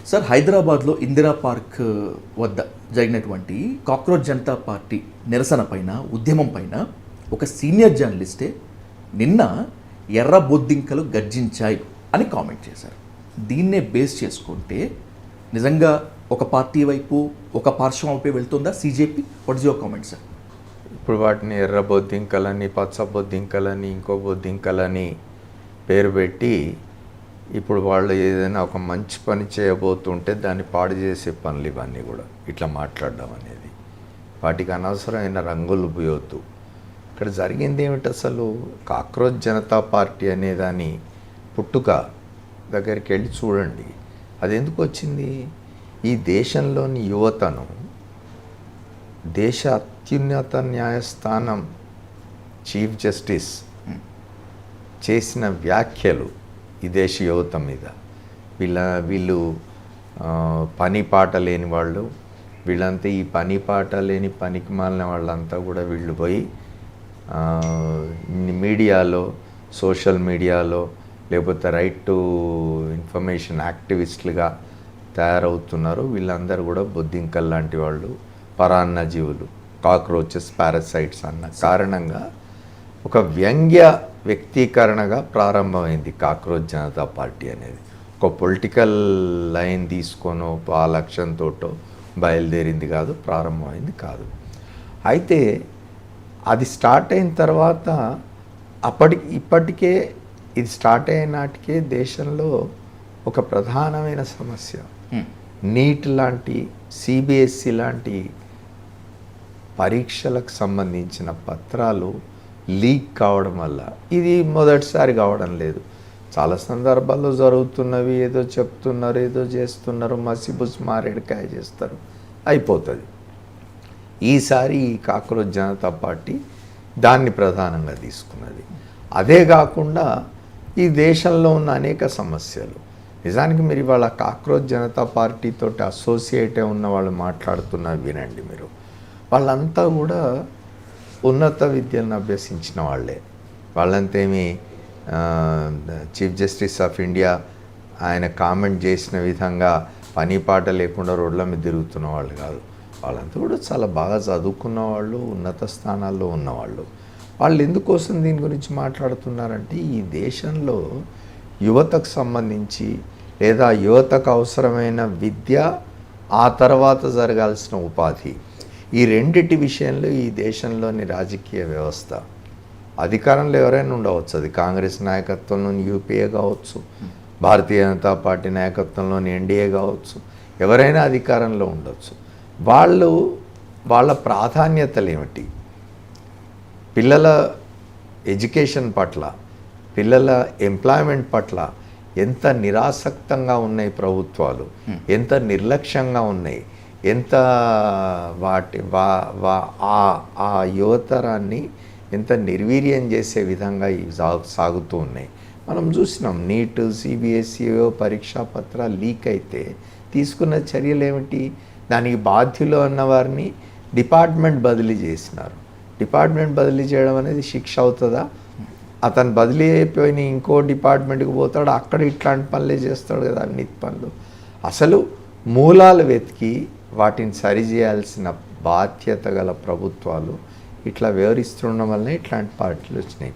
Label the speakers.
Speaker 1: Sir, హైదరాబాద్లో Indira park వద్ద జరిగినటువంటి కాక్రోచ్ జనతా పార్టీ నిరసన పైన, ఉద్యమం పైన ఒక సీనియర్ జర్నలిస్టే నిన్న ఎర్ర బొద్దింకలు గర్జించాయి అని కామెంట్ చేశారు. దీన్నే బేస్ చేసుకుంటే నిజంగా ఒక పార్టీ వైపు, ఒక పార్శ్వం వైపు వెళ్తుందా CJP? What is your comment sir?
Speaker 2: ఇప్పుడు వాటిని ఎర్ర బొద్దింకలని, పచ్చ బొద్దింకలని, ఇంకో బొద్దింకలని పేరు పెట్టి ఇప్పుడు వాళ్ళు ఏదైనా ఒక మంచి పని చేయబోతుంటే దాన్ని పాడు చేసే పనులు ఇవన్నీ కూడా ఇట్లా మాట్లాడడం అనేది. వాటికి అనవసరమైన రంగులు పోయొద్దు. ఇక్కడ జరిగింది ఏమిటి అసలు? కాక్రోచ్ జనతా పార్టీ అనేదాని పుట్టుక దగ్గరికి వెళ్ళి చూడండి. అది ఎందుకు వచ్చింది? ఈ దేశంలోని యువతను దేశ అత్యున్నత న్యాయస్థానం చీఫ్ జస్టిస్ చేసిన వ్యాఖ్యలు ఈ దేశ యువత మీద, వీళ్ళు పని పాట లేని వాళ్ళు, వీళ్ళంతా ఈ పని పాట లేని పనికి మాలిన వాళ్ళంతా కూడా వీళ్ళు పోయి మీడియాలో, సోషల్ మీడియాలో, లేకపోతే రైట్ టు ఇన్ఫర్మేషన్ యాక్టివిస్టులుగా తయారవుతున్నారు. వీళ్ళందరూ కూడా బొద్దింకల్ లాంటి వాళ్ళు, పరాన్న జీవులు, కాక్రోచెస్, పారాసైట్స్ అన్న కారణంగా ఒక వ్యంగ్య వ్యక్తీకరణగా ప్రారంభమైంది కాక్రోచ్ జనతా పార్టీ అనేది. ఒక పొలిటికల్ లైన్ తీసుకోనో ఆ లక్ష్యంతో బయలుదేరింది కాదు, ప్రారంభమైంది కాదు. అయితే అది స్టార్ట్ అయిన తర్వాత ఇప్పటికే ఇది స్టార్ట్ అయిన నాటికే దేశంలో ఒక ప్రధానమైన సమస్య, నీట్ లాంటి, సిబిఎస్ఈ లాంటి పరీక్షలకు సంబంధించిన పత్రాలు లీక్ కావడం వల్ల, ఇది మొదటిసారి కావడం లేదు, చాలా సందర్భాల్లో జరుగుతున్నవి. ఏదో చెప్తున్నారు, ఏదో చేస్తున్నారు, మసిబుస్ మారేడుకాయ చేస్తారు, అయిపోతుంది. ఈసారి ఈ కాక్రోచ్ జనతా పార్టీ దాన్ని ప్రధానంగా తీసుకున్నది. అదే కాకుండా ఈ దేశంలో ఉన్న అనేక సమస్యలు, నిజానికి మీరు ఇవాళ కాక్రోచ్ జనతా పార్టీతో అసోసియేట్ ఉన్న వాళ్ళు మాట్లాడుతున్నారు వినండి మీరు. వాళ్ళంతా కూడా ఉన్నత విద్యను అభ్యసించిన వాళ్ళే. వాళ్ళంతేమి చీఫ్ జస్టిస్ ఆఫ్ ఇండియా ఆయన కామెంట్ చేసిన విధంగా పని పాట లేకుండా రోడ్ల మీద తిరుగుతున్న వాళ్ళు కాదు. వాళ్ళంతా కూడా చాలా బాగా చదువుకున్న వాళ్ళు, ఉన్నత స్థానాల్లో ఉన్నవాళ్ళు. వాళ్ళు ఎందుకోసం దీని గురించి మాట్లాడుతున్నారంటే, ఈ దేశంలో యువతకు సంబంధించి లేదా యువతకు అవసరమైన విద్య, ఆ తర్వాత జరగాల్సిన ఉపాధి, ఈ రెండిటి విషయంలో ఈ దేశంలోని రాజకీయ వ్యవస్థ, అధికారంలో ఎవరైనా ఉండవచ్చు, అది కాంగ్రెస్ నాయకత్వంలోని యూపీఏ కావచ్చు, భారతీయ జనతా పార్టీ నాయకత్వంలోని ఎన్డీఏ కావచ్చు, ఎవరైనా అధికారంలో ఉండొచ్చు. వాళ్ళ ప్రాధాన్యతలు ఏమిటి? పిల్లల ఎడ్యుకేషన్ పట్ల, పిల్లల ఎంప్లాయ్మెంట్ పట్ల ఎంత నిరాసక్తంగా ఉన్నాయి ప్రభుత్వాలు, ఎంత నిర్లక్ష్యంగా ఉన్నాయి, ఎంత ఆ యువతరాన్ని ఎంత నిర్వీర్యం చేసే విధంగా సాగుతూ ఉన్నాయి. మనం చూసినాం, నీట్, సిబిఎస్ఈ పరీక్షా పత్రాలు లీక్ అయితే తీసుకున్న చర్యలు ఏమిటి? దానికి బాధ్యులు అన్న వారిని డిపార్ట్మెంట్ బదిలీ చేసినారు. డిపార్ట్మెంట్ బదిలీ చేయడం అనేది శిక్ష అవుతుందా? అతను బదిలీ అయిపోయిన ఇంకో డిపార్ట్మెంట్కి పోతాడు, అక్కడ ఇట్లాంటి పనులే చేస్తాడు కదా, అవినీతి పనులు. అసలు మూలాలు వెతికి వాటిని సరిచేయాల్సిన బాధ్యత గల ప్రభుత్వాలు ఇట్లా వ్యవహరిస్తుండడం వల్లనే ఇట్లాంటి పార్టీలు వచ్చినాయి.